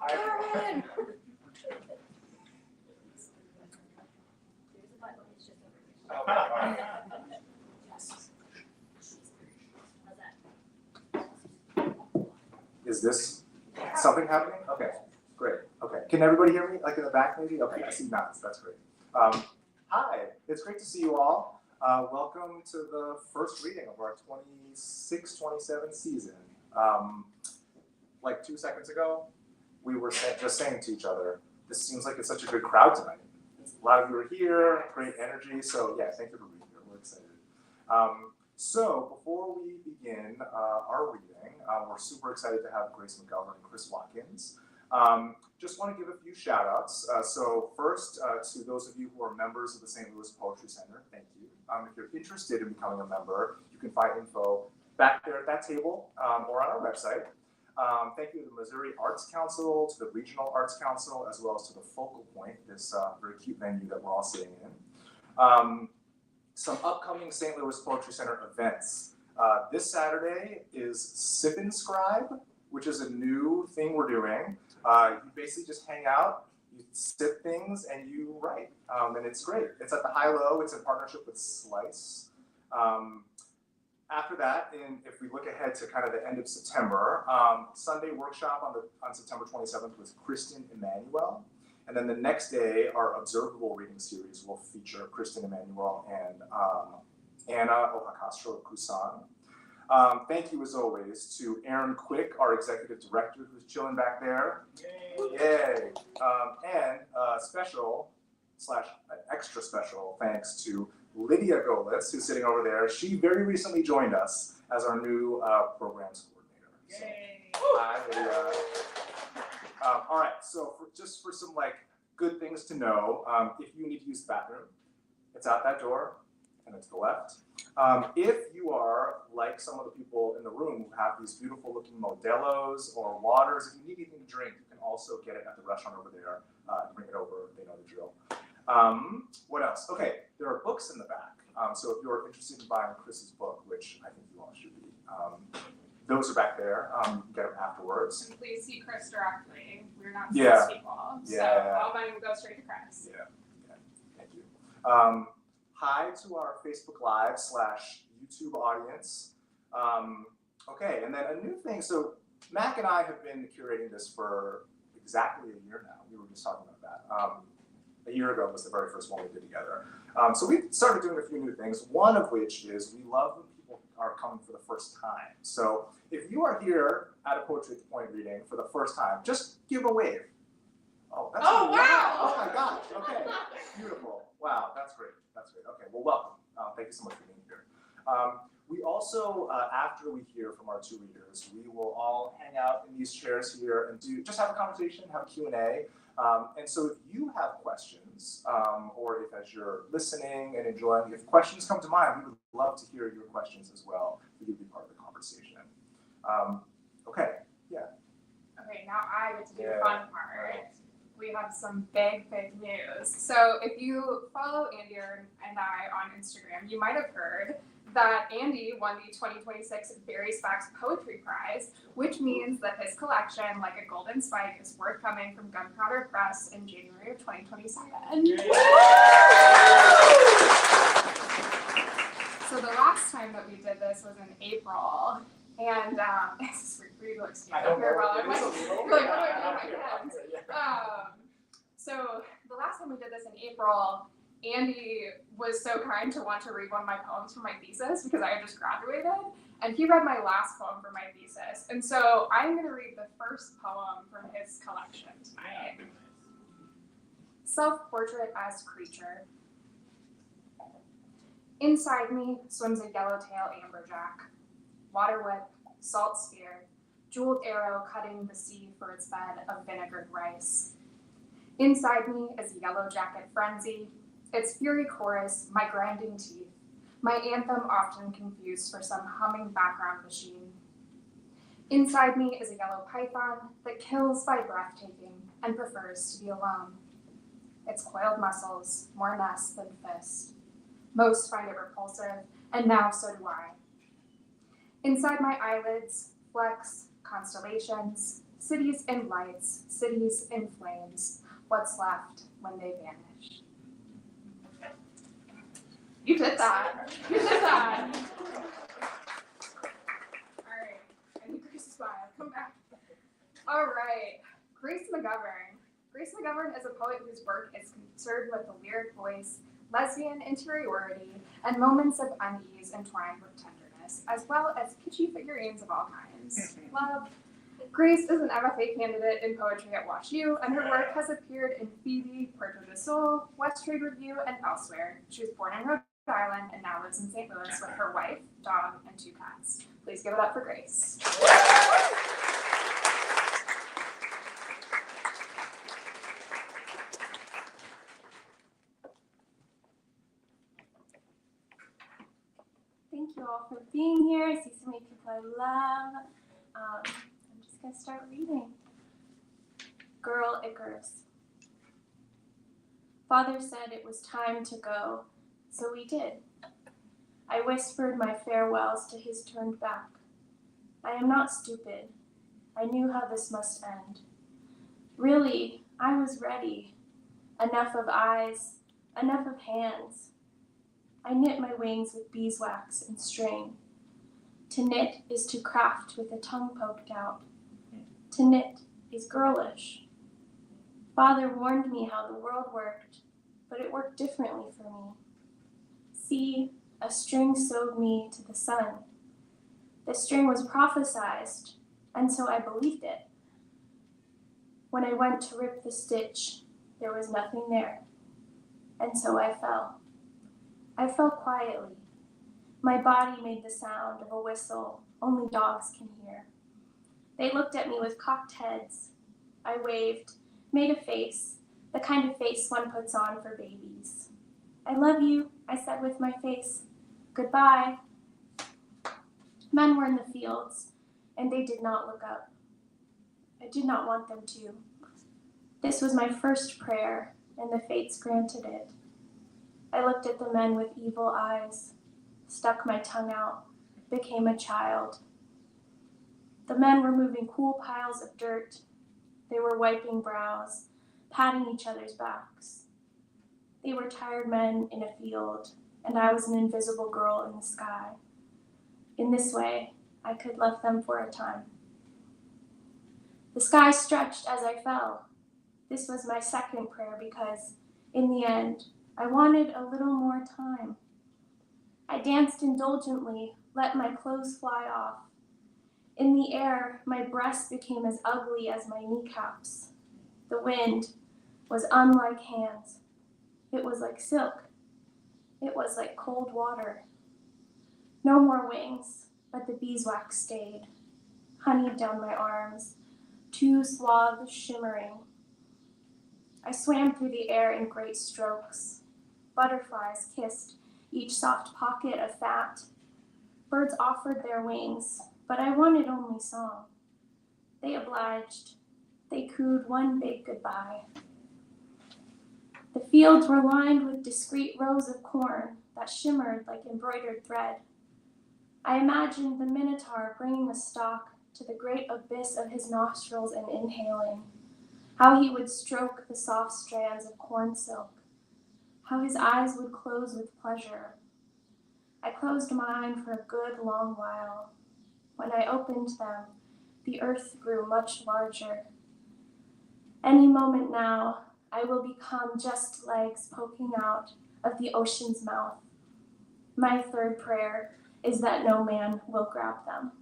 Karen! Is this something happening? Okay, great. Okay, can everybody hear me? Like in the back, maybe? Okay, I see nods. That's great. Hi, it's great to see you all. Welcome to the first reading of our 26-27 season. Like 2 seconds ago, we were just saying to each other, this seems like it's such a good crowd tonight. A lot of you are here, great energy, so yeah, thank you for being here. We're excited. So before we begin our reading, we're super excited to have Grace McGovern and Chris Watkins. Just want to give a few shout outs. So first, to those of you who are members of the St. Louis Poetry Center, thank you. If you're interested in becoming a member, you can find info back there at that table or on our website. Thank you to the Missouri Arts Council, to the Regional Arts Council, as well as to the Focal Point, this very cute venue that we're all sitting in. Some upcoming St. Louis Poetry Center events. This Saturday is Sip and Scribe, which is a new thing we're doing. You basically just hang out, you sip things, and you write. And it's great. It's at the High Low. It's in partnership with Slice. After that, if we look ahead to kind of the end of September, Sunday workshop on September 27th with Kristen Emanuel. And then the next day, our observable reading series will feature Kristen Emanuel and Anna Ohakastro-Kusan. Thank you, as always, to Aaron Quick, our executive director, who's chilling back there. Yay! And extra special thanks to Lydia Golitz, who's sitting over there. She very recently joined us as our new programs coordinator. Yay! So, hi, Lydia. All right, so just for some good things to know, if you need to use the bathroom, it's out that door and it's to the left. If you are like some of the people in the room who have these beautiful looking Modelo's or waters, if you need anything to drink, you can also get it at the restaurant over there. Bring it over, they know the drill. What else? Okay, there are books in the back. So if you're interested in buying Chris's book, which I think you all should be, those are back there. You can get them afterwards. And please see Chris directly. We're not Yeah. people. So Yeah. all money will go straight to Chris. Yeah. Thank you. Hi to our Facebook Live / YouTube audience. Okay, and then a new thing. So Mac and I have been curating this for exactly a year now. We were just talking about that. A year ago was the very first one we did together. So we started doing a few new things, one of which is we love when people are coming for the first time. So if you are here at a Poetry at the Point reading for the first time, just give a wave. Oh, that's Oh, wow! Oh my gosh, okay, beautiful. Wow, that's great, Okay, well, welcome. Thank you so much for being here. We also, after we hear from our two readers, we will all hang out in these chairs here and just have a conversation, have a Q&A. And so if you have questions, or if as you're listening and enjoying, if questions come to mind, we would love to hear your questions as well. We could be part of the conversation. Okay, yeah. Okay, now I get to do the fun part. We have some big news. So if you follow Andy and I on Instagram, you might have heard that Andy won the 2026 Barry Spacks Poetry Prize, which means that his collection, Like a Golden Spike, is forthcoming from Gunpowder Press in January of 2027. So the last time that we did this was in April, and it's really looks cute up here while I'm like, what do I do with my hands? So the last time we did this in April, Andy was so kind to want to read one of my poems for my thesis because I had just graduated, and he read my last poem for my thesis. And so I'm going to read the first poem from his collection tonight. Self-Portrait as Creature. Inside me swims a yellowtail amberjack, water whip, salt spear, jeweled arrow cutting the sea for its bed of vinegared rice. Inside me is a yellow jacket frenzy, its fury chorus, my grinding teeth, my anthem often confused for some humming background machine. Inside me is a yellow python that kills by breathtaking and prefers to be alone. Its coiled muscles, more nest than fist. Most find it repulsive, and now so do I. Inside my eyelids, flecks, constellations, cities in lights, cities in flames, what's left when they vanish. You did that. You did that. All right. I need Grace's smile. Come back. All right. Grace McGovern. Grace McGovern is a poet whose work is concerned with the lyric voice, lesbian interiority, and moments of unease entwined with tenderness, as well as kitschy figurines of all kinds. Love. Grace is an MFA candidate in poetry at WashU, and her work has appeared in Phoebe, Puerto del Sol, West Trade Review, and elsewhere. She was born in Rhode Island and now lives in St. Louis with her wife, dog, and 2 cats. Please give it up for Grace. Thank you all for being here. I see so many people I love. I'm just going to start reading. Girl Icarus. Father said it was time to go, so we did. I whispered my farewells to his turned back. I am not stupid. I knew how this must end. Really, I was ready. Enough of eyes, enough of hands. I knit my wings with beeswax and string. To knit is to craft with a tongue poked out. To knit is girlish. Father warned me how the world worked, but it worked differently for me. See, a string sewed me to the sun. The string was prophesized, and so I believed it. When I went to rip the stitch, there was nothing there, and so I fell. I fell quietly. My body made the sound of a whistle only dogs can hear. They looked at me with cocked heads. I waved, made a face, the kind of face one puts on for babies. I love you, I said with my face. Goodbye. Men were in the fields, and they did not look up. I did not want them to. This was my first prayer, and the fates granted it. I looked at the men with evil eyes, stuck my tongue out, became a child. The men were moving cool piles of dirt. They were wiping brows, patting each other's backs. They were tired men in a field, and I was an invisible girl in the sky. In this way, I could love them for a time. The sky stretched as I fell. This was my second prayer because, in the end, I wanted a little more time. I danced indulgently, let my clothes fly off. In the air, my breasts became as ugly as my kneecaps. The wind was unlike hands. It was like silk. It was like cold water. No more wings, but the beeswax stayed, honeyed down my arms, 2 swathes shimmering. I swam through the air in great strokes. Butterflies kissed each soft pocket of fat. Birds offered their wings, but I wanted only song. They obliged. They cooed one big goodbye. The fields were lined with discreet rows of corn that shimmered like embroidered thread. I imagined the Minotaur bringing a stalk to the great abyss of his nostrils and inhaling, how he would stroke the soft strands of corn silk, how his eyes would close with pleasure. I closed mine for a good long while. When I opened them, the earth grew much larger. Any moment now, I will become just legs poking out of the ocean's mouth. My third prayer is that no man will grab them.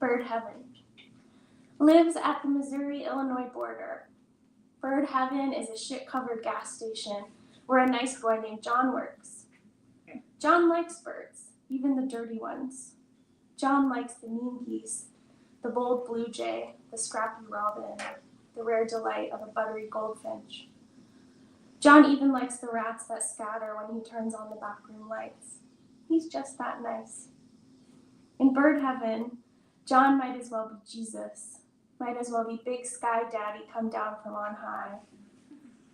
Bird Heaven lives at the Missouri-Illinois border. Bird Heaven is a shit-covered gas station where a nice boy named John works. John likes birds, even the dirty ones. John likes the mean geese, the bold blue jay, the scrappy robin, the rare delight of a buttery goldfinch. John even likes the rats that scatter when he turns on the backroom lights. He's just that nice. In Bird Heaven, John might as well be Jesus, might as well be Big Sky Daddy come down from on high.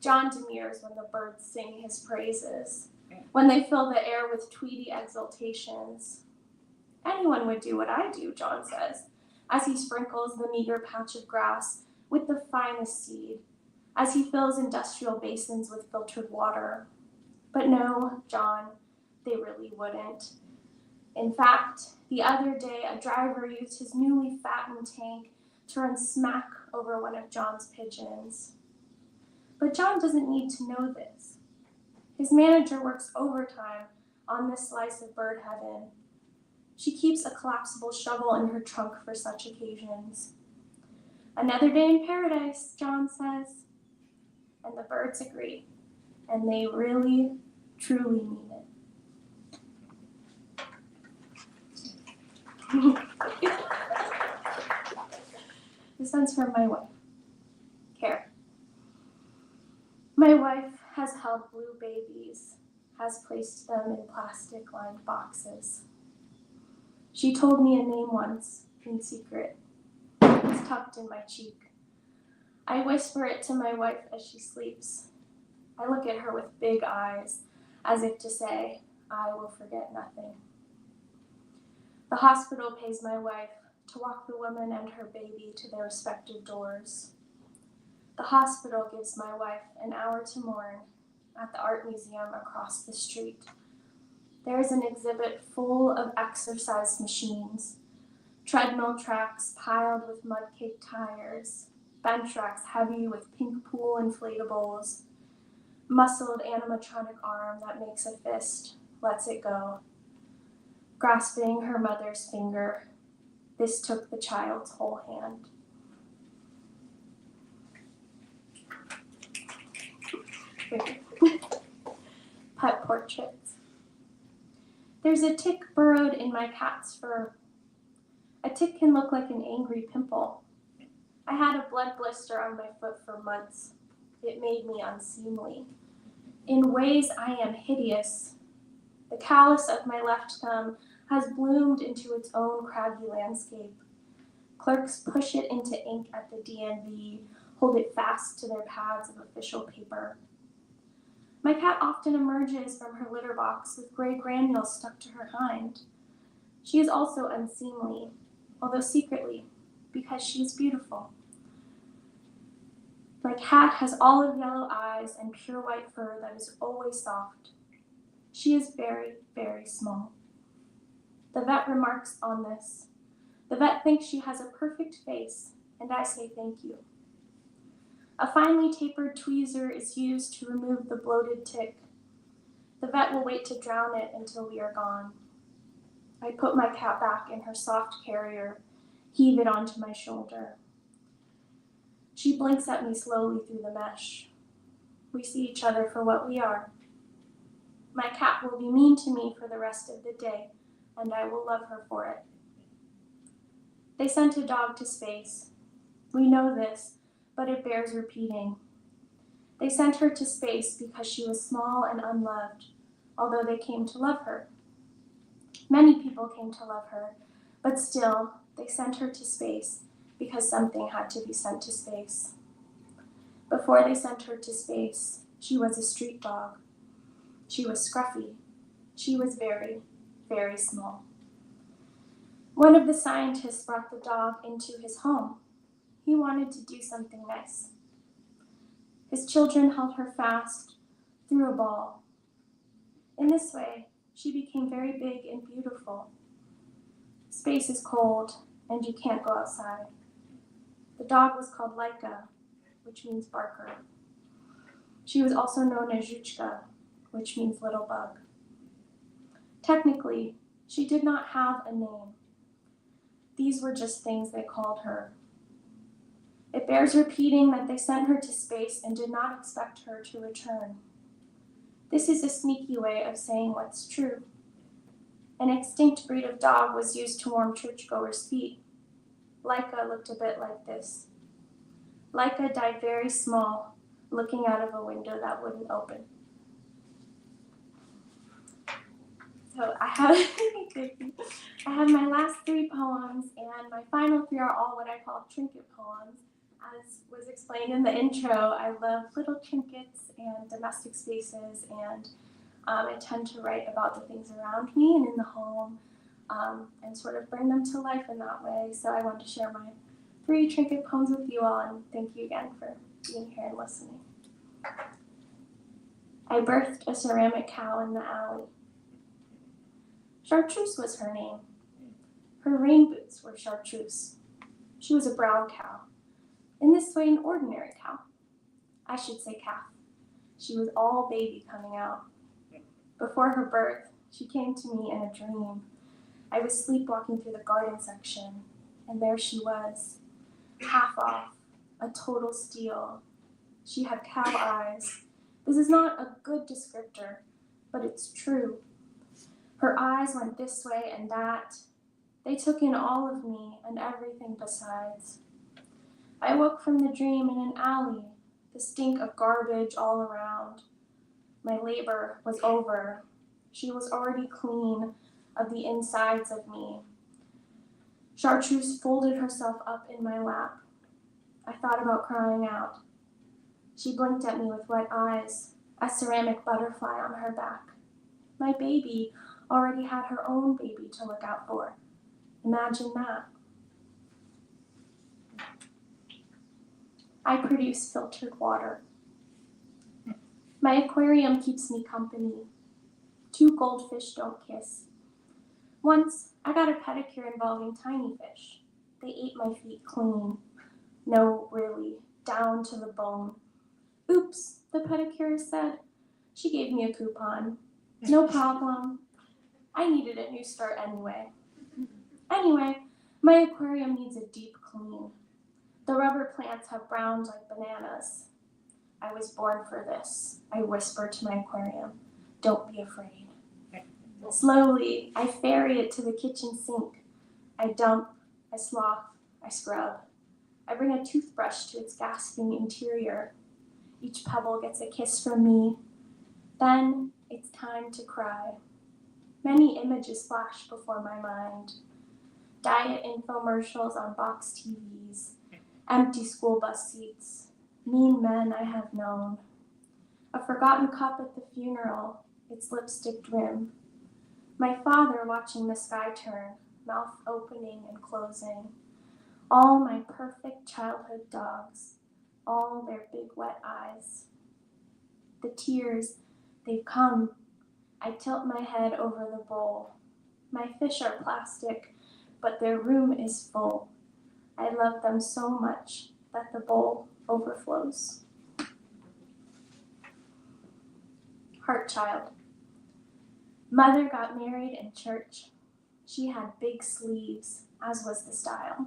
John demurs when the birds sing his praises, when they fill the air with tweedy exultations. Anyone would do what I do, John says, as he sprinkles the meager patch of grass with the finest seed, as he fills industrial basins with filtered water. But no, John, they really wouldn't. In fact, the other day, a driver used his newly fattened tank to run smack over one of John's pigeons. But John doesn't need to know this. His manager works overtime on this slice of bird heaven. She keeps a collapsible shovel in her trunk for such occasions. Another day in paradise, John says. And the birds agree. And they really, truly mean it. This one's from my wife, Karen. My wife has held blue babies, has placed them in plastic-lined boxes. She told me a name once, in secret. It's tucked in my cheek. I whisper it to my wife as she sleeps. I look at her with big eyes, as if to say, I will forget nothing. The hospital pays my wife to walk the woman and her baby to their respective doors. The hospital gives my wife an hour to mourn at the art museum across the street. There is an exhibit full of exercise machines, treadmill tracks piled with mud-caked tires, bench racks heavy with pink pool inflatables, muscled animatronic arm that makes a fist, lets it go. Grasping her mother's finger, this took the child's whole hand. Pet portraits. There's a tick burrowed in my cat's fur. A tick can look like an angry pimple. I had a blood blister on my foot for months. It made me unseemly. In ways I am hideous. The callus of my left thumb has bloomed into its own craggy landscape. Clerks push it into ink at the DMV, hold it fast to their pads of official paper. My cat often emerges from her litter box with gray granules stuck to her hind. She is also unseemly, although secretly, because she is beautiful. My cat has olive yellow eyes and pure white fur that is always soft. She is very, very small. The vet remarks on this. The vet thinks she has a perfect face, and I say thank you. A finely tapered tweezer is used to remove the bloated tick. The vet will wait to drown it until we are gone. I put my cat back in her soft carrier, heave it onto my shoulder. She blinks at me slowly through the mesh. We see each other for what we are. My cat will be mean to me for the rest of the day, and I will love her for it. They sent a dog to space. We know this, but it bears repeating. They sent her to space because she was small and unloved, although they came to love her. Many people came to love her, but still, they sent her to space because something had to be sent to space. Before they sent her to space, she was a street dog. She was scruffy. She was very, very small. One of the scientists brought the dog into his home. He wanted to do something nice. His children held her fast, threw a ball. In this way, she became very big and beautiful. Space is cold, and you can't go outside. The dog was called Laika, which means barker. She was also known as Zhuchka, which means little bug. Technically, she did not have a name. These were just things they called her. It bears repeating that they sent her to space and did not expect her to return. This is a sneaky way of saying what's true. An extinct breed of dog was used to warm churchgoers' feet. Laika looked a bit like this. Laika died very small, looking out of a window that wouldn't open. So I have my last 3 poems, and my final 3 are all what I call trinket poems. As was explained in the intro, I love little trinkets and domestic spaces, and I tend to write about the things around me and in the home. and sort of bring them to life in that way. So I want to share my 3 trinket poems with you all, and thank you again for being here and listening. I birthed a ceramic cow in the alley. Chartreuse was her name. Her rain boots were chartreuse. She was a brown cow. In this way, an ordinary cow. I should say calf. She was all baby coming out. Before her birth, she came to me in a dream. I was sleepwalking through the garden section, and there she was, half off, a total steal. She had cow eyes. This is not a good descriptor, but it's true. Her eyes went this way and that. They took in all of me and everything besides. I woke from the dream in an alley, the stink of garbage all around. My labor was over. She was already clean of the insides of me. Chartreuse folded herself up in my lap. I thought about crying out. She blinked at me with wet eyes, a ceramic butterfly on her back. My baby already had her own baby to look out for. Imagine that. I produce filtered water. My aquarium keeps me company. 2 goldfish don't kiss. Once, I got a pedicure involving tiny fish. They ate my feet clean. No, really, down to the bone. Oops, the pedicurist said. She gave me a coupon. No problem. I needed a new start anyway. Anyway, my aquarium needs a deep clean. The rubber plants have browned like bananas. I was born for this, I whispered to my aquarium. Don't be afraid. Slowly, I ferry it to the kitchen sink. I dump, I slough, I scrub. I bring a toothbrush to its gasping interior. Each pebble gets a kiss from me. Then it's time to cry. Many images flash before my mind. Diet infomercials on box TVs, empty school bus seats, mean men I have known. A forgotten cup at the funeral, its lipstick rim. My father watching the sky turn, mouth opening and closing. All my perfect childhood dogs, all their big wet eyes. The tears, they've come. I tilt my head over the bowl. My fish are plastic, but their room is full. I love them so much that the bowl overflows. Heart child. Mother got married in church. She had big sleeves, as was the style.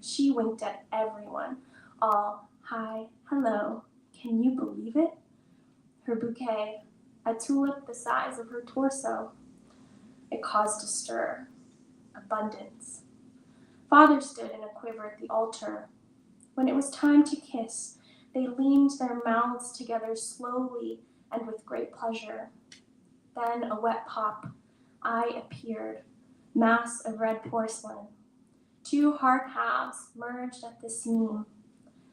She winked at everyone, all, hi, hello, can you believe it? Her bouquet, a tulip the size of her torso. It caused a stir, abundance. Father stood in a quiver at the altar. When it was time to kiss, they leaned their mouths together slowly and with great pleasure. Then a wet pop, I appeared, mass of red porcelain. 2 hard halves merged at the seam.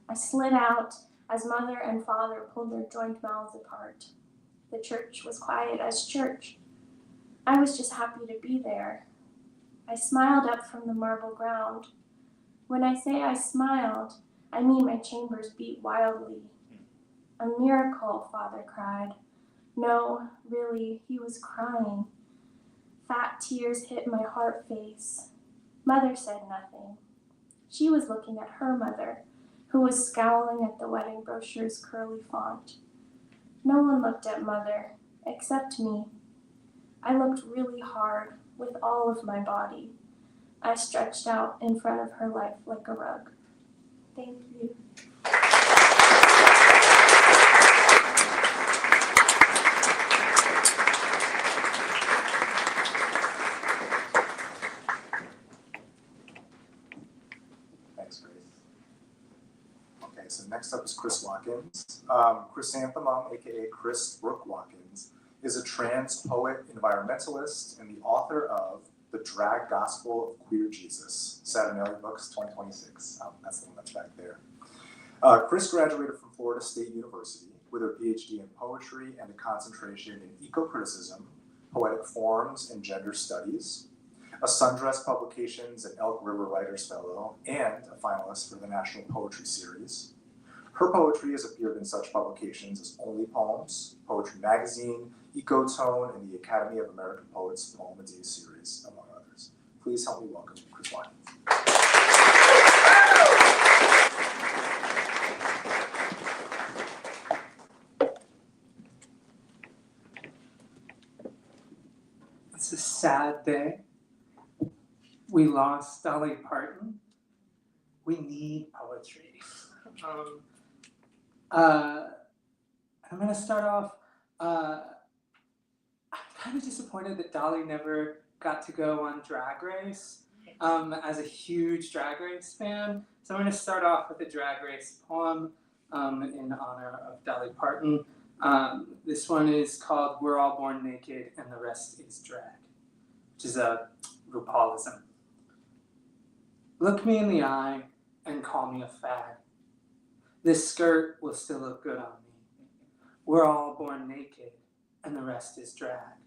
I slid out as mother and father pulled their joined mouths apart. The church was quiet as church. I was just happy to be there. I smiled up from the marble ground. When I say I smiled, I mean my chambers beat wildly. A miracle, father cried. No, really, he was crying. Fat tears hit my heart face. Mother said nothing. She was looking at her mother, who was scowling at the wedding brochure's curly font. No one looked at mother, except me. I looked really hard, with all of my body. I stretched out in front of her life like a rug. Thank you. Thanks, Grace. Okay, so next up is Chris Watkins. Chrysanthemum, aka Chris Brooke Watkins, is a trans poet, environmentalist, and the author of The Drag Gospel of Queer Jesus, Saturnalia Books 2026. That's the one that's back there. Chris graduated from Florida State University with her PhD in poetry and a concentration in eco-criticism, poetic forms, and gender studies. a Sundress Publications and Elk River Writers Fellow, and a finalist for the National Poetry Series. Her poetry has appeared in such publications as Only Poems, Poetry Magazine, Ecotone, and the Academy of American Poets Poem a Day series, among others. Please help me welcome Chris Watkins. It's a sad day. We lost Dolly Parton. We need poetry. I'm going to start off. I'm kind of disappointed that Dolly never got to go on Drag Race as a huge Drag Race fan. So I'm going to start off with a Drag Race poem in honor of Dolly Parton. This one is called We're All Born Naked and the Rest is Drag, which is a RuPaulism. Look me in the eye and call me a fag. This skirt will still look good on me. We're all born naked and the rest is drag.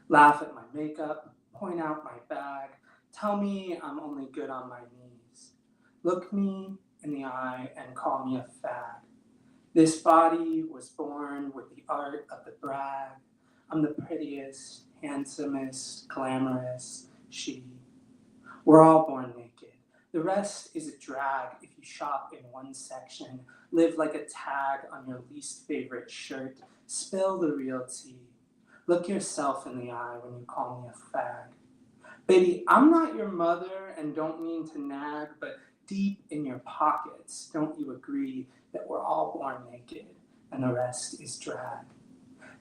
Laugh at my makeup, point out my bag, tell me I'm only good on my knees. Look me in the eye and call me a fag. This body was born with the art of the brag. I'm the prettiest, handsomest, glamorous she. We're all born naked. The rest is a drag if you shop in one section, live like a tag on your least favorite shirt, spill the real tea. Look yourself in the eye when you call me a fag. Baby, I'm not your mother and don't mean to nag, but deep in your pockets, don't you agree that we're all born naked and the rest is drag?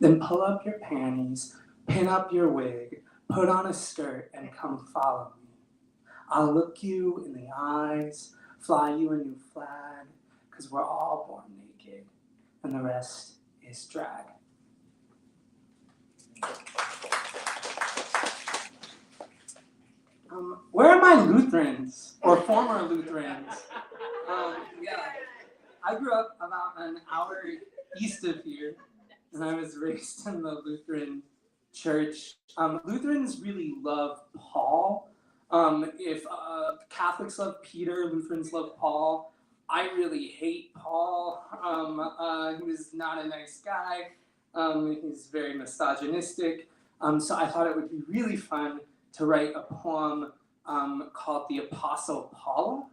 Then pull up your panties, pin up your wig, put on a skirt and come follow me. I'll look you in the eyes, fly you a new flag, because we're all born naked and the rest is drag. Where are my Lutherans, or former Lutherans? I grew up about an hour east of here, and I was raised in the Lutheran church. Lutherans really love Paul. If Catholics love Peter, Lutherans love Paul. I really hate Paul. He was not a nice guy. He's very misogynistic. So I thought it would be really fun to write a poem called The Apostle Paula,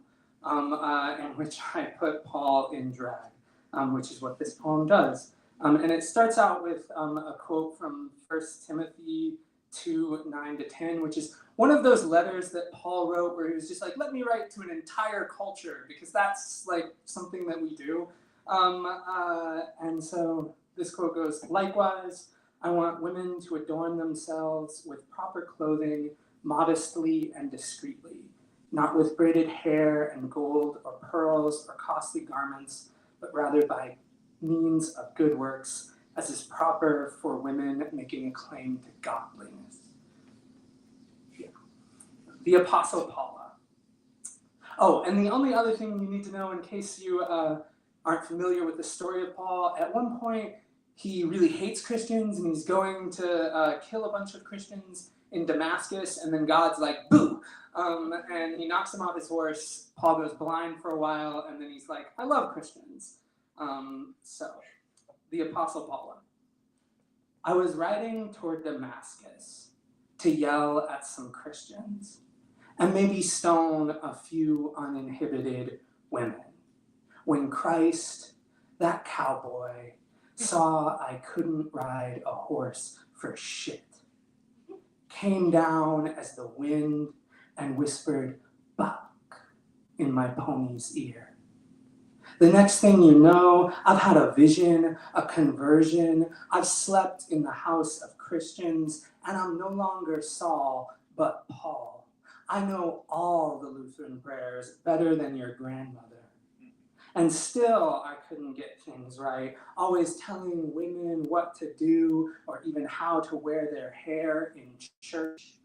in which I put Paul in drag, which is what this poem does. And it starts out with a quote from 1 Timothy 2:9-10, which is one of those letters that Paul wrote where he was just like, let me write to an entire culture, because that's like something that we do. And so this quote goes, likewise, I want women to adorn themselves with proper clothing, modestly and discreetly, not with braided hair and gold or pearls or costly garments, but rather by means of good works, as is proper for women making a claim to godliness. Yeah. The Apostle Paula. Oh, and the only other thing you need to know in case you aren't familiar with the story of Paul, at one point he really hates Christians and he's going to kill a bunch of Christians in Damascus, and then God's like, boo! And he knocks him off his horse. Paul goes blind for a while, and then he's like, I love Christians. So, the Apostle Paula. I was riding toward Damascus to yell at some Christians and maybe stone a few uninhibited women, when Christ, that cowboy, saw I couldn't ride a horse for shit, came down as the wind and whispered, buck, in my pony's ear. The next thing you know, I've had a vision, a conversion. I've slept in the house of Christians, and I'm no longer Saul, but Paul. I know all the Lutheran prayers better than your grandmother. And still, I couldn't get things right, always telling women what to do or even how to wear their hair in church.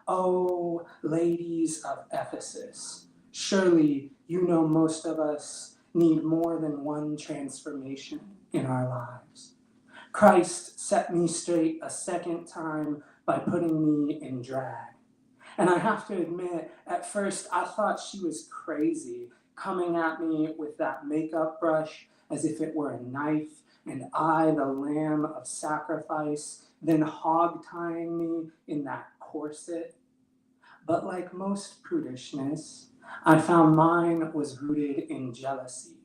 Oh, ladies of Ephesus, surely you know most of us need more than one transformation in our lives. Christ set me straight a second time by putting me in drag. And I have to admit, at first I thought she was crazy, coming at me with that makeup brush as if it were a knife, and I, the lamb of sacrifice, then hog-tying me in that corset. But like most prudishness, I found mine was rooted in jealousy.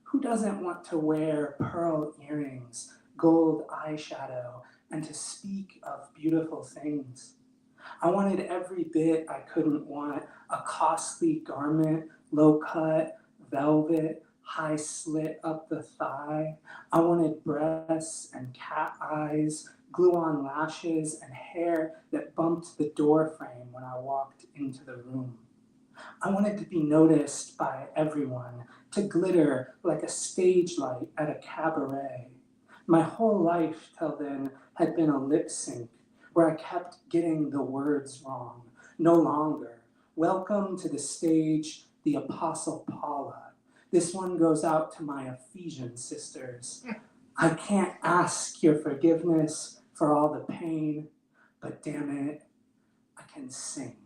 Who doesn't want to wear pearl earrings, gold eyeshadow, and to speak of beautiful things? I wanted every bit I couldn't want: a costly garment, low cut, velvet, high slit up the thigh. I wanted breasts and cat eyes, glue on lashes, and hair that bumped the door frame when I walked into the room. I wanted to be noticed by everyone, to glitter like a stage light at a cabaret. My whole life till then had been a lip sync where I kept getting the words wrong. No longer. Welcome to the stage, the Apostle Paula. This one goes out to my Ephesian sisters. I can't ask your forgiveness for all the pain, but damn it, I can sing.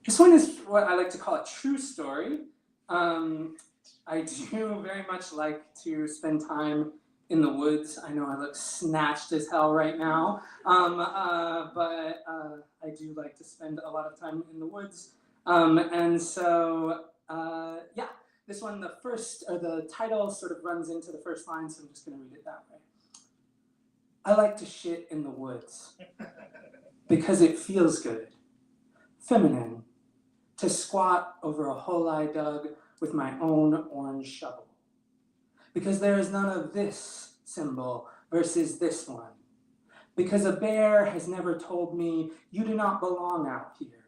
This one is what I like to call a true story. I do very much like to spend time in the woods. I know I look snatched as hell right now, but I do like to spend a lot of time in the woods. And so, yeah, this one, the title sort of runs into the first line, so I'm just gonna read it that way. I like to shit in the woods because it feels good. Feminine, to squat over a hole I dug with my own orange shovel. Because there is none of this symbol versus this one. Because a bear has never told me you do not belong out here.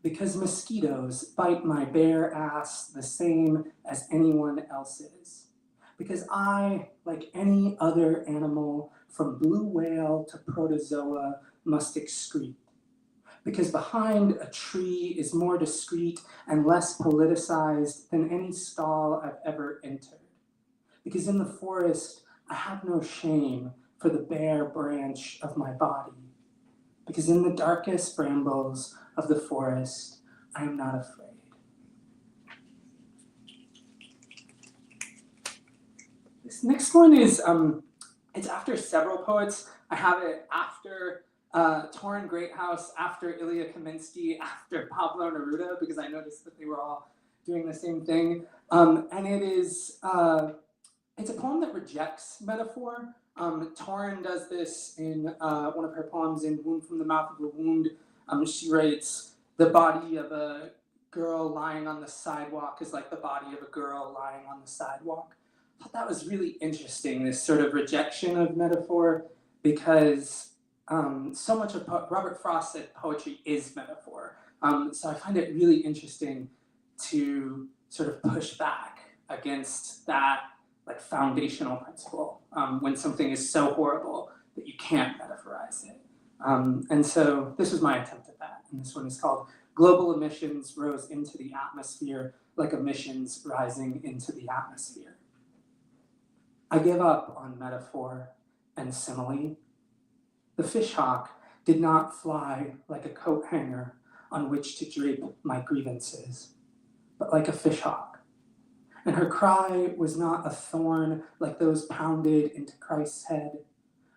Because mosquitoes bite my bare ass the same as anyone else's. Because I, like any other animal, from blue whale to protozoa, must excrete. Because behind a tree is more discreet and less politicized than any stall I've ever entered. Because in the forest, I have no shame for the bare branch of my body. Because in the darkest brambles of the forest, I am not afraid. This next one is, it's after several poets. I have it after Torrin Greathouse, after Ilya Kaminsky, after Pablo Neruda, because I noticed that they were all doing the same thing. And it is, it's a poem that rejects metaphor. Torrin does this in one of her poems in Wound from the Mouth of a Wound. She writes, the body of a girl lying on the sidewalk is like the body of a girl lying on the sidewalk. I thought that was really interesting, this sort of rejection of metaphor, because so much of Robert Frost said poetry is metaphor. So I find it really interesting to sort of push back against that like foundational principle when something is so horrible that you can't metaphorize it. And so this was my attempt at that. And this one is called Global Emissions Rose into the Atmosphere like emissions rising into the atmosphere. I give up on metaphor and simile. The fishhawk did not fly like a coat hanger on which to drape my grievances, but like a fishhawk. And her cry was not a thorn like those pounded into Christ's head,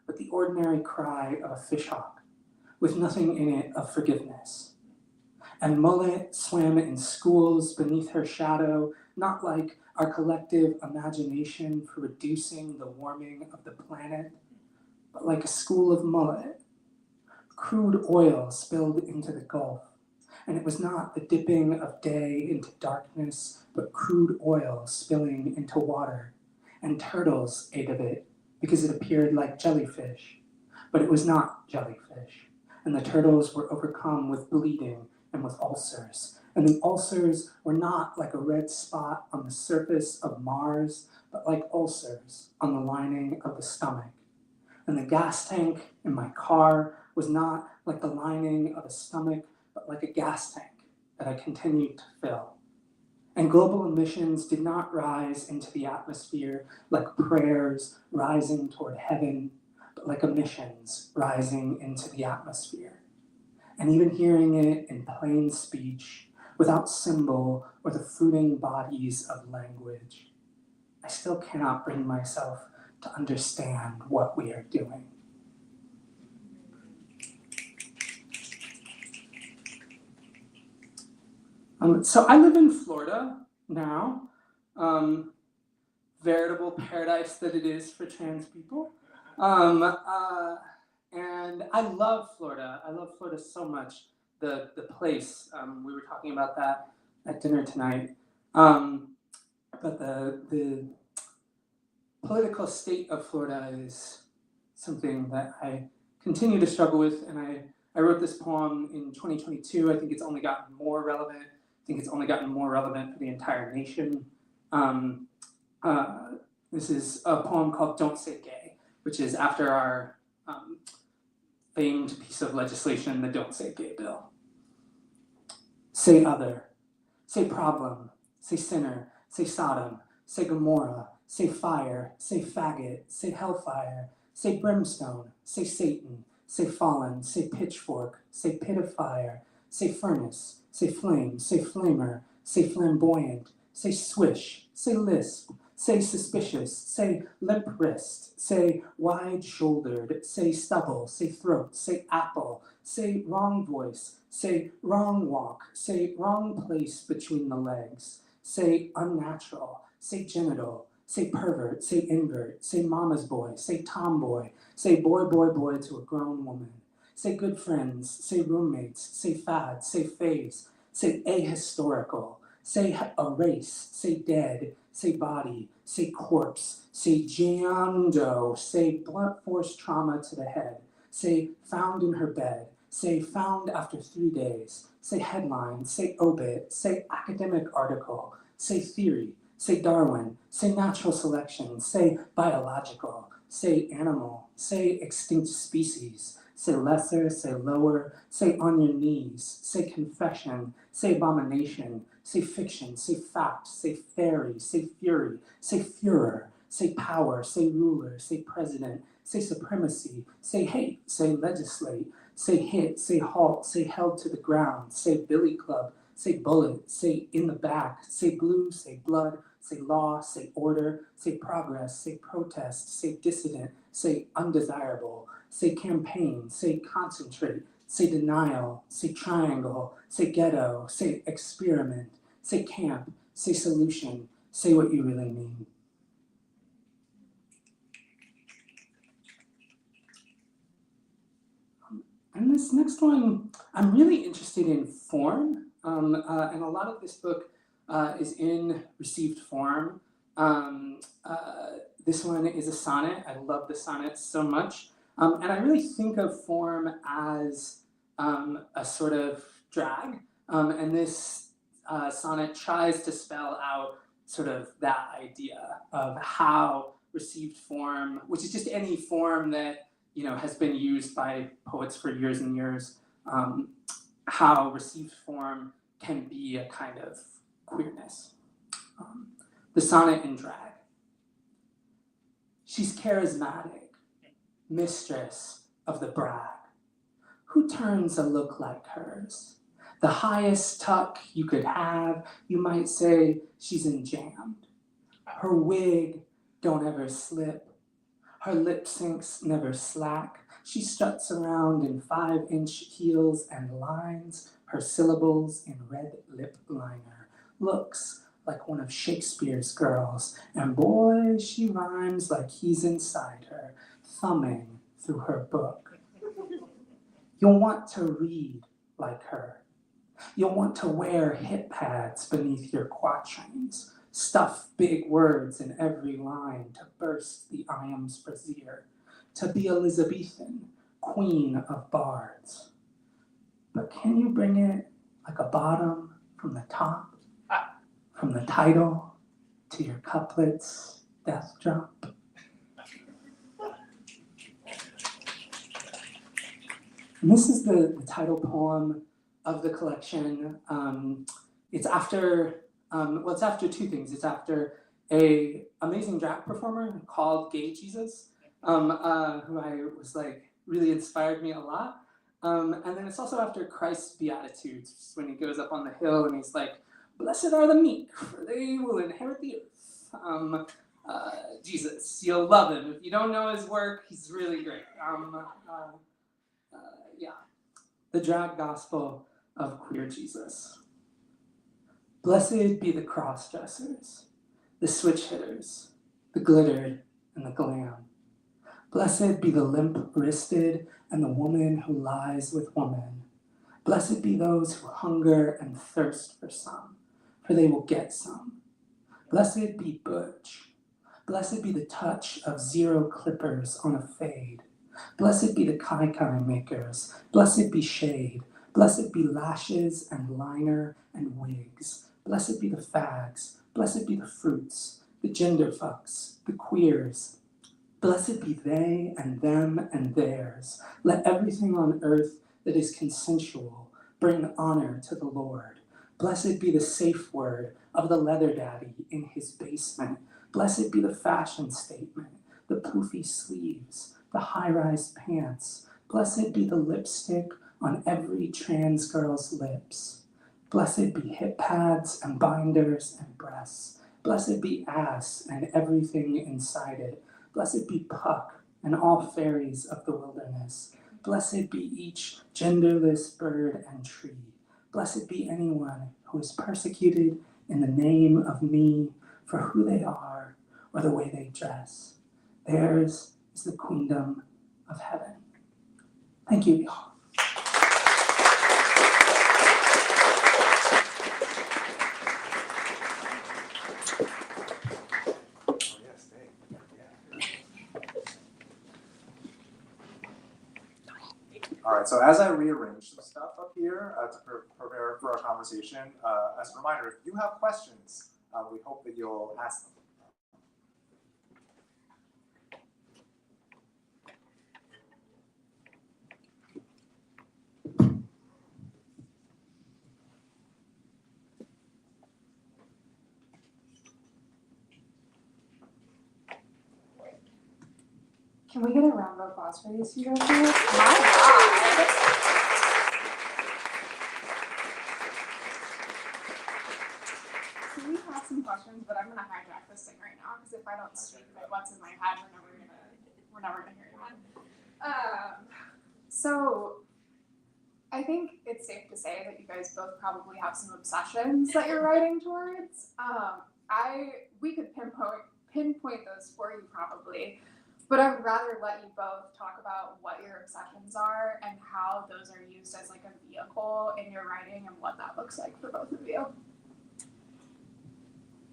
but the ordinary cry of a fishhawk, with nothing in it of forgiveness. And Mullet swam in schools beneath her shadow, not like our collective imagination for reducing the warming of the planet, but like a school of mullet. Crude oil spilled into the Gulf, and it was not the dipping of day into darkness, but crude oil spilling into water. And turtles ate of it because it appeared like jellyfish, but it was not jellyfish. And the turtles were overcome with bleeding and with ulcers. And the ulcers were not like a red spot on the surface of Mars, but like ulcers on the lining of the stomach. And the gas tank in my car was not like the lining of a stomach, but like a gas tank that I continued to fill. And global emissions did not rise into the atmosphere like prayers rising toward heaven, but like emissions rising into the atmosphere. And even hearing it in plain speech, without symbol or the fruiting bodies of language, I still cannot bring myself to understand what we are doing. So I live in Florida now, veritable paradise that it is for trans people. And I love Florida. I love Florida so much. The place, we were talking about that at dinner tonight. But the political state of Florida is something that I continue to struggle with. And I wrote this poem in 2022. I think it's only gotten more relevant. I think it's only gotten more relevant for the entire nation. This is a poem called Don't Say Gay, which is after our famed piece of legislation, the Don't Say Gay bill. Say other, say problem, say sinner, say Sodom, say Gomorrah, say fire, say faggot, say hellfire, say brimstone, say Satan, say fallen, say pitchfork, say pit of fire, say furnace, say flame, say flamer, say flamboyant, say swish, say lisp, say suspicious, say limp wrist, say wide-shouldered, say stubble, say throat, say apple, say wrong voice, say wrong walk, say wrong place between the legs, say unnatural, say genital, say pervert, say invert, say mama's boy, say tomboy, say boy, boy, boy to a grown woman, say good friends, say roommates, say fad, say phase, say ahistorical, say a race, say dead, say body, say corpse, say Giando, say blunt force trauma to the head, say found in her bed, say found after 3 days, say headline, say obit, say academic article, say theory, say Darwin, say natural selection, say biological, say animal, say extinct species, say lesser, say lower, say on your knees, say confession, say abomination, say fiction, say fact, say fairy, say fury, say furor, say power, say ruler, say president, say supremacy, say hate, say legislate, say hit, say halt, say held to the ground, say billy club, say bullet, say in the back, say blue, say blood, say law, say order, say progress, say protest, say dissident, say undesirable, say campaign, say concentrate, say denial, say triangle, say ghetto, say experiment, say camp, say solution, say what you really mean. And this next one, I'm really interested in form, and a lot of this book is in received form. This one is a sonnet. I love the sonnets so much. And I really think of form as a sort of drag. And this sonnet tries to spell out sort of that idea of how received form, which is just any form that has been used by poets for years and years, how received form can be a kind of queerness. The sonnet in drag. She's charismatic, mistress of the brag. Who turns a look like hers? The highest tuck you could have, you might say she's enjammed. Her wig don't ever slip. Her lip syncs never slack. She struts around in 5-inch heels and lines her syllables in red lip liner. Looks like one of Shakespeare's girls, and boy, she rhymes like he's inside her, thumbing through her book. You'll want to read like her. You'll want to wear hip pads beneath your quatrains, stuff big words in every line to burst the iam's brassiere, to be Elizabethan, queen of bards. But can you bring it like a bottom from the top, from the title to your couplets, death drop? And this is the title poem of the collection. It's after well, it's after two things. It's after a amazing drag performer called Gay Jesus, who I was like really inspired me a lot. And then it's also after Christ's Beatitudes, when he goes up on the hill and he's like, "Blessed are the meek, for they will inherit the earth." Jesus, you'll love him. If you don't know his work, he's really great. Yeah, the drag gospel of queer Jesus. Blessed be the cross-dressers, the switch-hitters, the glittered and the glam. Blessed be the limp-wristed and the woman who lies with woman. Blessed be those who hunger and thirst for some, for they will get some. Blessed be butch. Blessed be the touch of zero clippers on a fade. Blessed be the kai-kai makers. Blessed be shade. Blessed be lashes and liner and wigs. Blessed be the fags. Blessed be the fruits, the gender fucks, the queers. Blessed be they and them and theirs. Let everything on earth that is consensual bring honor to the Lord. Blessed be the safe word of the leather daddy in his basement. Blessed be the fashion statement, the poofy sleeves, the high-rise pants. Blessed be the lipstick on every trans girl's lips. Blessed be hip pads and binders and breasts. Blessed be ass and everything inside it. Blessed be Puck and all fairies of the wilderness. Blessed be each genderless bird and tree. Blessed be anyone who is persecuted in the name of me for who they are or the way they dress. Theirs is the queendom of heaven. Thank you, y'all. All right, so as I rearrange some stuff up here to prepare for our conversation, as a reminder, if you have questions, we hope that you'll ask them. Can we get a round of applause for these two guys? My God. So we have some questions, but I'm gonna hijack this thing right now because if I don't speak about what's in my head, we're never gonna hear it. So I think it's safe to say that you guys both probably have some obsessions that you're writing towards. We could pinpoint those for you probably. But I would rather let you both talk about what your obsessions are and how those are used as like a vehicle in your writing and what that looks like for both of you.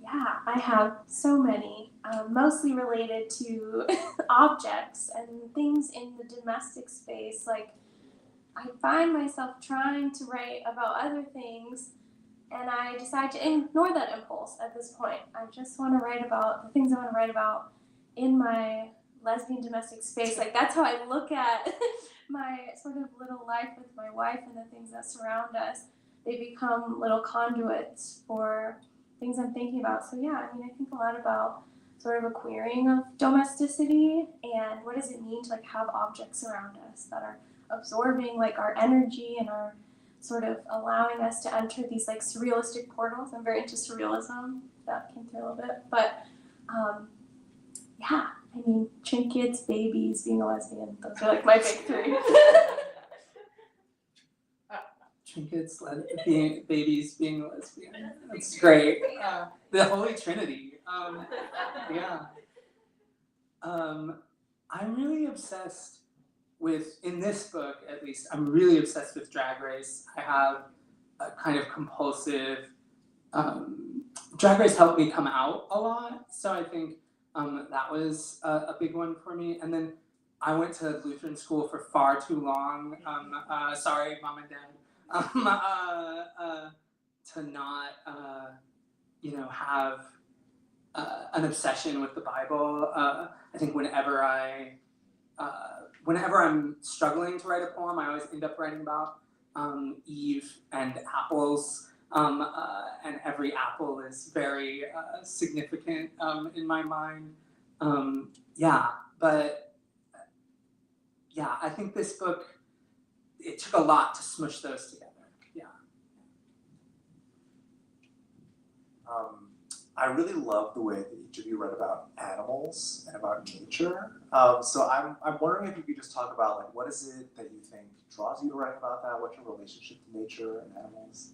Yeah, I have so many, mostly related to objects and things in the domestic space. Like, I find myself trying to write about other things, and I decide to ignore that impulse at this point. I just want to write about the things I want to write about in my lesbian domestic space. Like, that's how I look at my sort of little life with my wife and the things that surround us. They become little conduits for things I'm thinking about. So yeah, I mean, I think a lot about sort of a queering of domesticity and what does it mean to like have objects around us that are absorbing like our energy and are sort of allowing us to enter these like surrealistic portals. I'm very into surrealism. That came through a little bit, but yeah, I mean, trinkets, babies, being a lesbian, those are like my big three. Trinkets, babies, being a lesbian. That's great. The Holy Trinity. Yeah. I'm really obsessed with, in this book at least, I'm really obsessed with Drag Race. I have a kind of compulsive, Drag Race helped me come out a lot, so I think that was a big one for me. And then I went to Lutheran school for far too long. Sorry, Mom and Dad. To not, have an obsession with the Bible. I think whenever I'm struggling to write a poem, I always end up writing about Eve and apples. and every apple is very significant in my mind. But I think this book, it took a lot to smush those together. I really love the way that each of you read about animals and about nature. So I'm wondering if you could just talk about, like, what is it that you think draws you to writing about that? What's your relationship to nature and animals?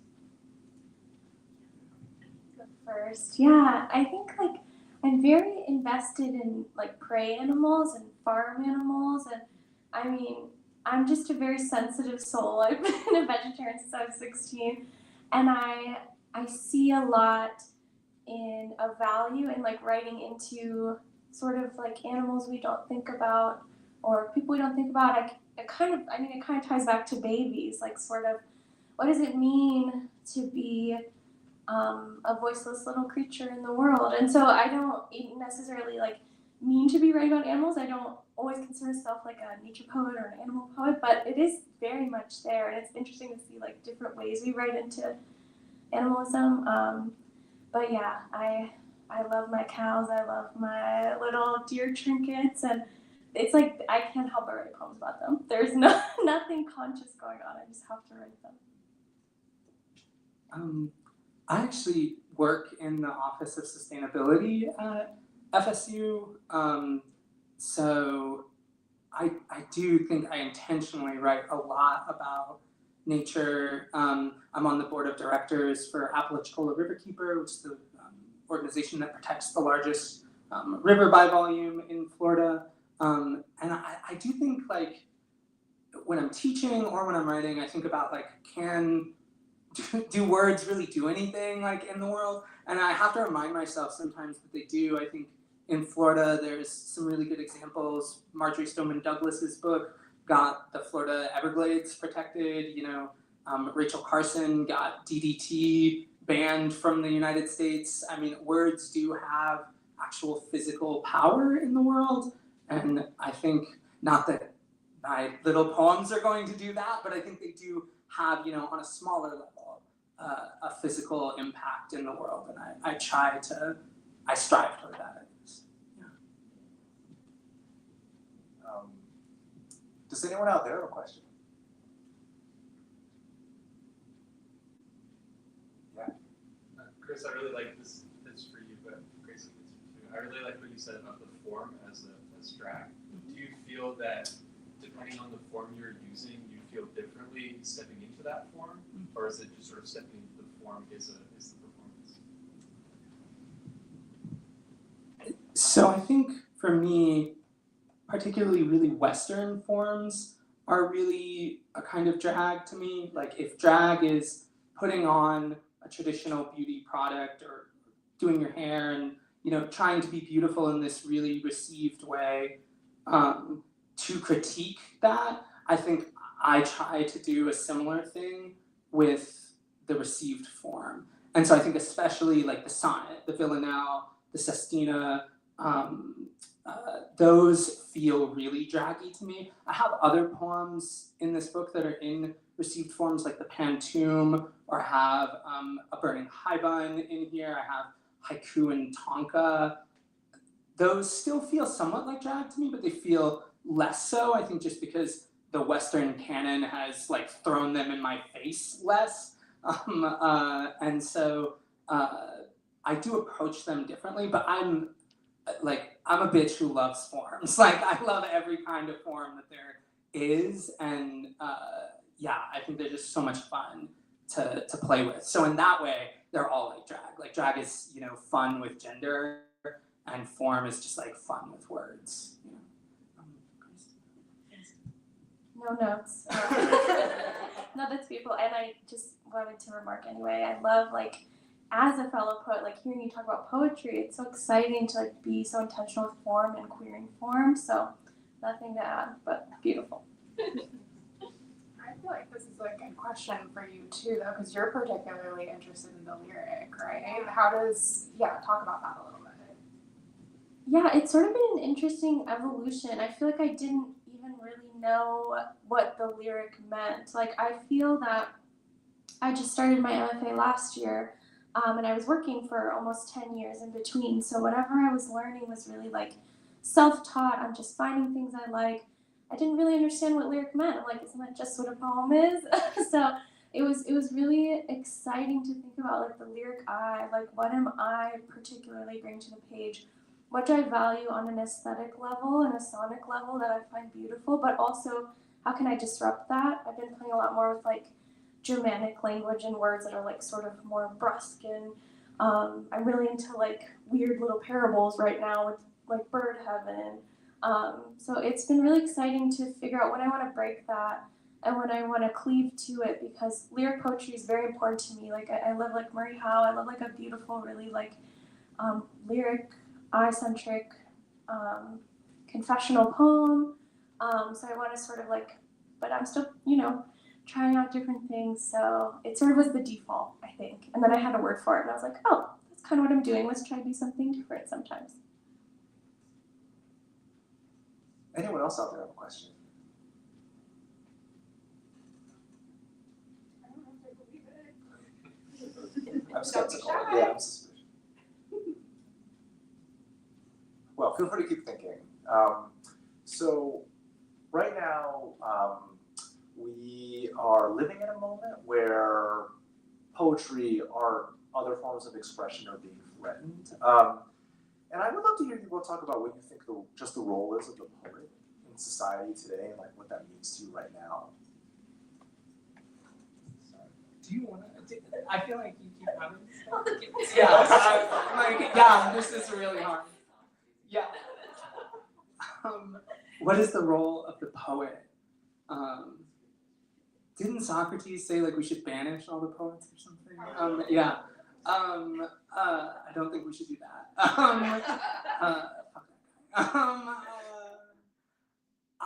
First, yeah, I think like I'm very invested in like prey animals and farm animals, and I mean I'm just a very sensitive soul. I've been a vegetarian since I was 16, and I see a lot in a value in like writing into sort of like animals we don't think about or people we don't think about. It kind of ties back to babies, like sort of what does it mean to be a voiceless little creature in the world. And so I don't necessarily like mean to be writing about animals. I don't always consider myself like a nature poet or an animal poet, but it is very much there, and it's interesting to see like different ways we write into animalism. But yeah, I love my cows. I love my little deer trinkets, and it's like I can't help but write poems about them. There's nothing conscious going on. I just have to write them. I actually work in the Office of Sustainability at FSU, so I do think I intentionally write a lot about nature. I'm on the board of directors for Apalachicola Riverkeeper, which is the organization that protects the largest river by volume in Florida. And I do think, like, when I'm teaching or when I'm writing, I think about, like, do words really do anything, like, in the world? And I have to remind myself sometimes that they do. I think in Florida, there's some really good examples. Marjorie Stoneman Douglas's book got the Florida Everglades protected. Rachel Carson got DDT banned from the United States. I mean, words do have actual physical power in the world. And I think, not that my little poems are going to do that, but I think they do have, on a smaller level, a physical impact in the world. And I strive toward that, at least. Does anyone out there have a question? Yeah. Chris, I really like this. It's for you, but Gracie, it's for you. I really like what you said about the form as drag. Do you feel that depending on the form you're using, you feel differently stepping into that form, or is it just sort of stepping into the form is the performance? So I think for me, particularly really Western forms are really a kind of drag to me. Like if drag is putting on a traditional beauty product or doing your hair and trying to be beautiful in this really received way, to critique that, I think I try to do a similar thing with the received form. And so I think especially like the sonnet, the villanelle, the sestina, those feel really draggy to me. I have other poems in this book that are in received forms, like the Pantoum, or have a burning haibun in here. I have haiku and tonka. Those still feel somewhat like drag to me, but they feel less so, I think, just because the Western canon has like thrown them in my face less. And so I do approach them differently, but I'm a bitch who loves forms. Like I love every kind of form that there is, and I think they're just so much fun to play with. So in that way, they're all like drag. Like drag is fun with gender, and form is just like fun with words. No notes. No, that's beautiful. And I just wanted to remark anyway, I love, like, as a fellow poet, like hearing you talk about poetry, it's so exciting to like be so intentional with form and queering form. So nothing to add, but beautiful. I feel like this is a good question for you too, though, because you're particularly interested in the lyric, right? Talk about that a little bit. Yeah, it's sort of been an interesting evolution. I feel like I didn't even really know what the lyric meant. Like I feel that I just started my MFA last year, and I was working for almost 10 years in between. So whatever I was learning was really like self-taught. I'm just finding things I like. I didn't really understand what lyric meant. I'm like, isn't that just what a poem is? So it was really exciting to think about like the lyric I, like what am I particularly bring to the page? What do I value on an aesthetic level and a sonic level that I find beautiful, but also how can I disrupt that? I've been playing a lot more with like Germanic language and words that are like sort of more brusque, and I'm really into like weird little parables right now with like bird heaven. So it's been really exciting to figure out when I want to break that and when I want to cleave to it, because lyric poetry is very important to me. Like I love like Murray Howe. I love like a beautiful, really like lyric, eye-centric, confessional poem. So I want to sort of like, but I'm still, trying out different things. So it sort of was the default, I think. And then I had a word for it, and I was like, oh, that's kind of what I'm doing. Let's try to do something different sometimes. Anyone else out there have a question? I'm skeptical. Yeah, I'm suspicious. Well, feel free to keep thinking. So right now, we are living in a moment where poetry, art, other forms of expression are being threatened. And I would love to hear you both talk about what you think just the role is of the poet in society today, and like what that means to you right now. Do you want to? I feel like you keep having this. Yeah, this is really hard. Yeah. What is the role of the poet? Didn't Socrates say like we should banish all the poets or something? Yeah. I don't think we should do that.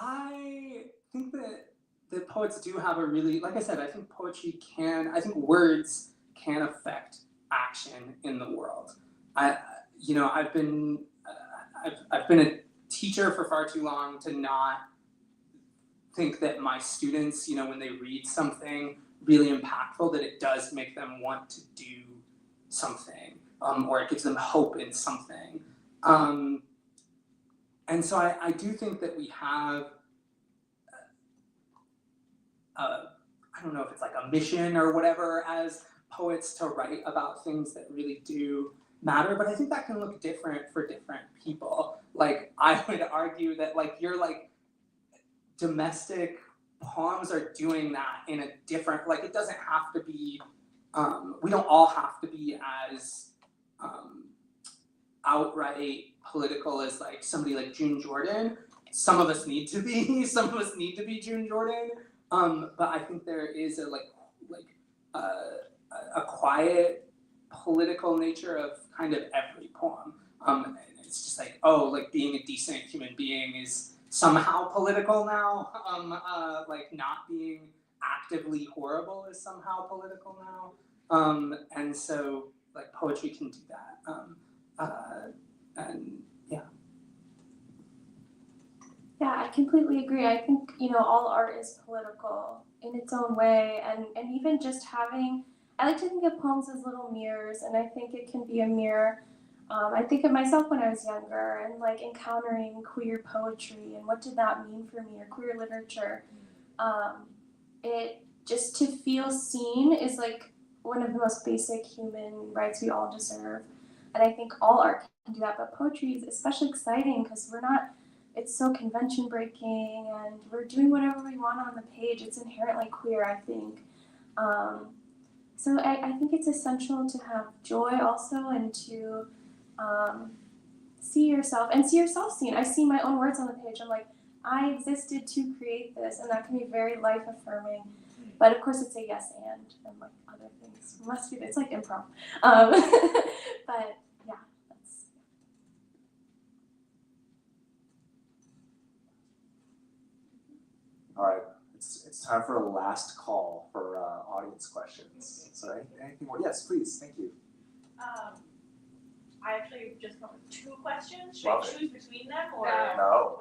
I think that poets do have a really, like I said, I think I think words can affect action in the world. I've been a teacher for far too long to not think that my students, when they read something really impactful, that it does make them want to do something, or it gives them hope in something. And so I do think that we have, I don't know if it's like a mission or whatever as poets to write about things that really do matter, but I think that can look different for different people. Like I would argue that like your like domestic poems are doing that in a different, like it doesn't have to be, we don't all have to be as outright political as like somebody like June Jordan. Some of us need to be, some of us need to be June Jordan. But I think there is a quiet political nature of kind of every poem. And it's just like, like being a decent human being is somehow political now. Like not being actively horrible is somehow political now. And so like poetry can do that. And yeah. Yeah, I completely agree. I think, all art is political in its own way, and even just having, I like to think of poems as little mirrors, and I think it can be a mirror. I think of myself when I was younger and like encountering queer poetry and what did that mean for me, or queer literature. It just to feel seen is like one of the most basic human rights we all deserve. And I think all art can do that, but poetry is especially exciting because it's so convention breaking and we're doing whatever we want on the page. It's inherently queer, I think. So I think it's essential to have joy also, and to see yourself seen. I see my own words on the page. I'm like, I existed to create this, and that can be very life affirming. But of course it's a yes and like other things must be, it's like improv. But yeah, that's. All right, it's time for a last call for audience questions. So anything more? Yes, please. Thank you. I actually just come with 2 questions. Should Love I choose between them or? No.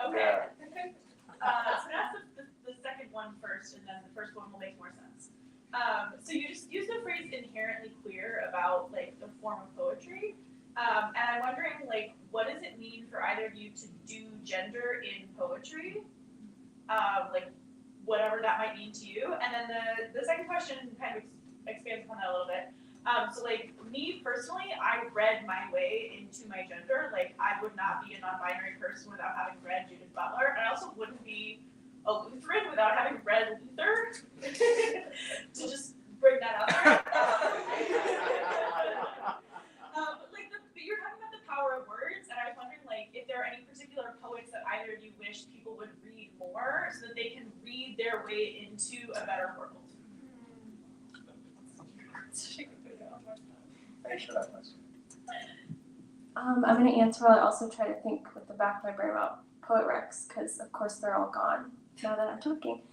Okay. Yeah. So that's the second one first, and then the first one will make more sense. So you just used the phrase inherently queer about like the form of poetry. And I'm wondering, like, what does it mean for either of you to do gender in poetry? Like, whatever that might mean to you. And then the second question kind of expands upon that a little bit. So like me personally, I read my way into my gender. Like I would not be a non-binary person without having read Judith Butler. And I also wouldn't be a Lutheran without having read Luther. To just bring that out there. But you're talking about the power of words, and I was wondering like if there are any particular poets that either of you wish people would read more so that they can read their way into a better world. Thanks for that question. I'm going to answer while I also try to think with the back of my brain about Poet Recs, because of course they're all gone now that I'm talking.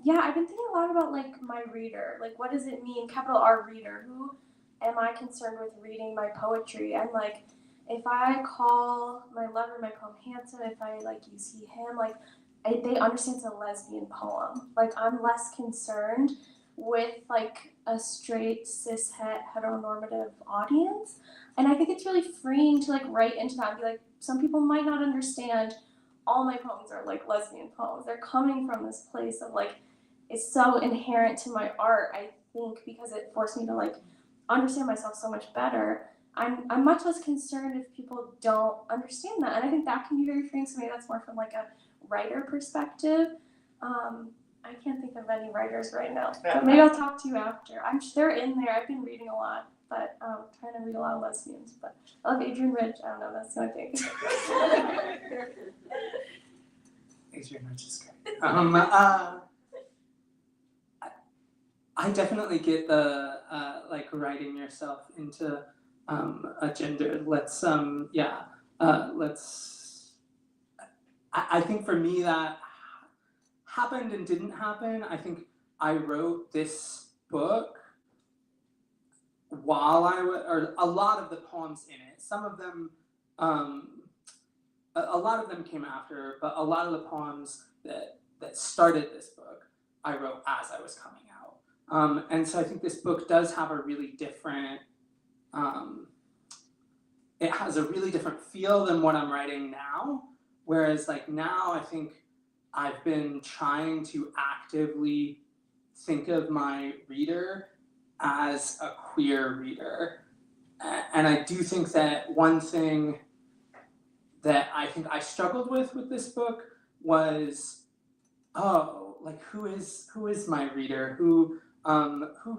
Yeah, I've been thinking a lot about like my reader. Like, what does it mean, capital R reader? Who am I concerned with reading my poetry? And like, if I call my lover my poem handsome, if I like use he, him, like they understand it's a lesbian poem. Like I'm less concerned with like a straight cis het heteronormative audience. And I think it's really freeing to like write into that and be like, some people might not understand all my poems are like lesbian poems. They're coming from this place of like, it's so inherent to my art, I think, because it forced me to like understand myself so much better. I'm much less concerned if people don't understand that. And I think that can be very freeing. So maybe that's more from like a writer perspective. I can't think of any writers right now, but maybe I'll talk to you after. They're in there. I've been reading a lot, but trying to read a lot of lesbians. But I love Adrienne Rich. I don't know, that's the only thing. Adrienne Rich is great. I definitely get the like writing yourself into a gender. I think for me that happened and didn't happen. I think I wrote this book while or a lot of the poems in it. Some of them, a lot of them came after, but a lot of the poems that started this book, I wrote as I was coming out. And so I think this book does have a really different, it has a really different feel than what I'm writing now. Whereas like now I think I've been trying to actively think of my reader as a queer reader. And I do think that one thing that I think I struggled with this book was, like who is my reader? Who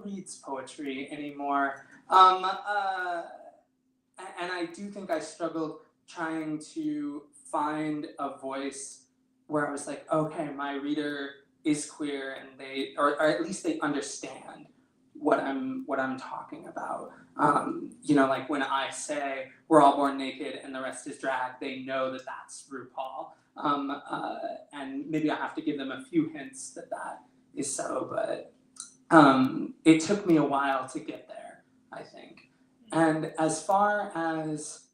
reads poetry anymore? And I do think I struggled trying to find a voice where I was like, okay, my reader is queer and they, or at least they understand what I'm talking about. You know, like when I say we're all born naked and the rest is drag, they know that that's RuPaul. And maybe I have to give them a few hints that is so, but it took me a while to get there, I think. And as far as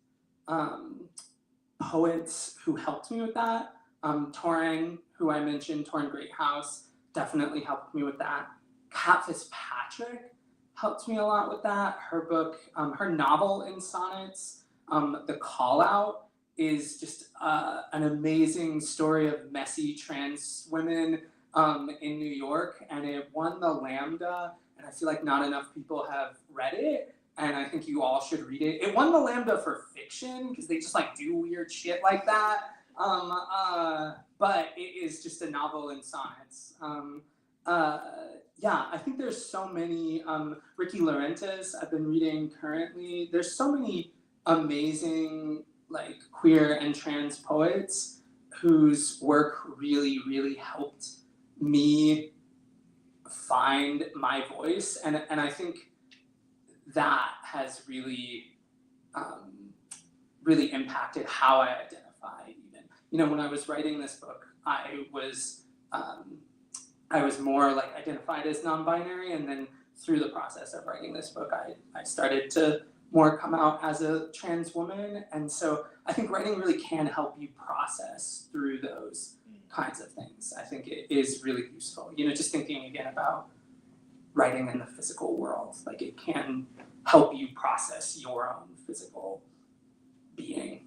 poets who helped me with that, Torrin, who I mentioned, Torrin Greathouse, definitely helped me with that. Kat Fitzpatrick helped me a lot with that. Her book, her novel in sonnets, The Call Out, is just an amazing story of messy trans women in New York, and it won the Lambda, and I feel like not enough people have read it, and I think you all should read it. It won the Lambda for fiction, because they just like do weird shit like that. But it is just a novel in sonnets. Yeah, I think there's so many, Ricky Laurentiis I've been reading currently. There's so many amazing like queer and trans poets whose work really, really helped me find my voice. And I think that has really, really impacted how I identify even. You know, when I was writing this book, I was more like identified as non-binary, and then through the process of writing this book, I started to more come out as a trans woman. And so I think writing really can help you process through those kinds of things. I think it is really useful. You know, just thinking again about writing in the physical world. Like it can help you process your own physical being.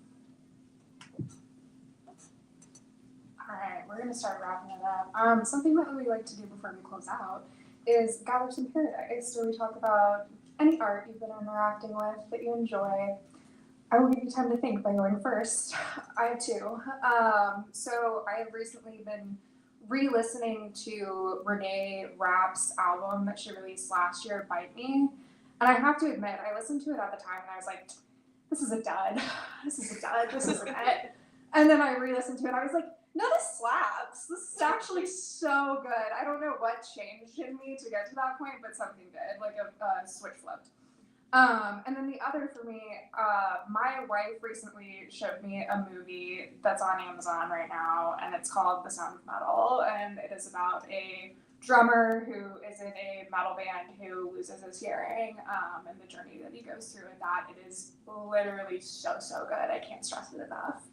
All right, we're gonna start wrapping it up. Something that we like to do before we close out is Gather Some Paradise, where we talk about any art you've been interacting with that you enjoy. I will give you time to think by going first. I have two. So I have recently been re-listening to Renee Rapp's album that she released last year, Bite Me. And I have to admit, I listened to it at the time and I was like, this is a dud. This is a dud. This isn't it. And then I re-listened to it and I was like, no, this slaps. This is actually so good. I don't know what changed in me to get to that point, but something did, like a switch flipped. And then the other for me, my wife recently showed me a movie that's on Amazon right now, and it's called The Sound of Metal, and it is about a drummer who is in a metal band who loses his hearing, and the journey that he goes through with that. It is literally so good. I can't stress it enough.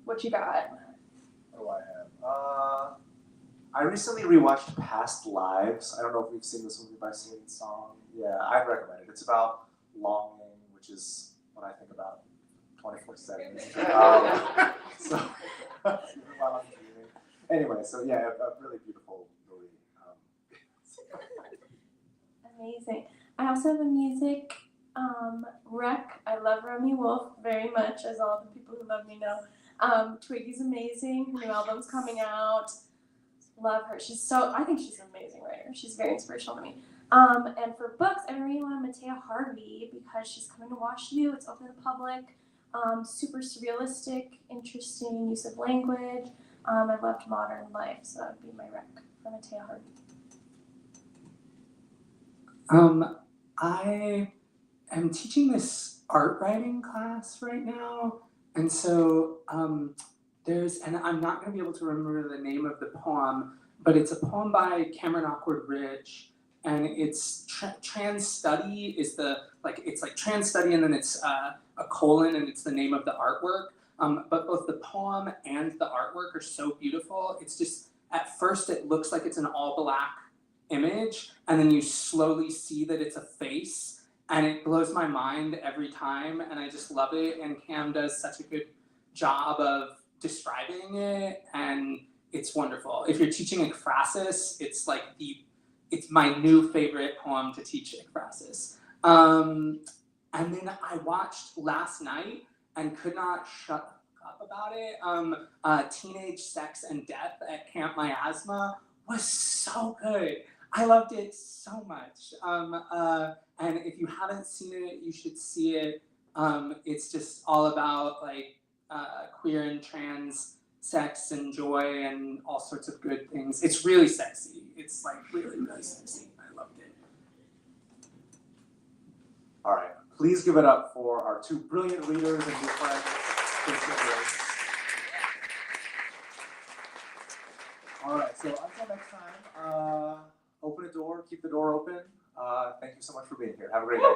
What you got? What do I have? I recently rewatched Past Lives. I don't know if we've seen this movie by Celine Song. Yeah, I'd recommend it. It's about longing, which is what I think about 24/7. So, while I'm dreaming. Anyway, so yeah, a really beautiful movie. Amazing. I also have a music rec. I love Romy Wolf very much, as all the people who love me know. Twiggy's amazing. Her new album's coming out. Love her. I think she's an amazing writer. She's very inspirational to me. And for books, I really want Matea Harvey because she's coming to Wash U. It's open to the public. Super surrealistic, interesting use of language. I loved modern life, so that would be my rec for Matea Harvey. I am teaching this art writing class right now, and so and I'm not going to be able to remember the name of the poem, but it's a poem by Cameron Awkward Ridge, and it's trans study is it's like trans study, and then it's a colon, and it's the name of the artwork. But both the poem and the artwork are so beautiful. It's just, at first it looks like it's an all black image, and then you slowly see that it's a face, and it blows my mind every time, and I just love it. And Cam does such a good job of describing it, and it's wonderful. If you're teaching ekphrasis, it's my new favorite poem to teach ekphrasis. And then I watched last night and could not shut up about it. Teenage Sex and Death at Camp Miasma was so good. I loved it so much. And if you haven't seen it, you should see it. It's just all about queer and trans sex and joy and all sorts of good things. It's really sexy. It's really, really sexy. I loved it. All right, please give it up for our two brilliant readers and new friends. All right, so until next time, open a door, keep the door open. Thank you so much for being here. Have a great day.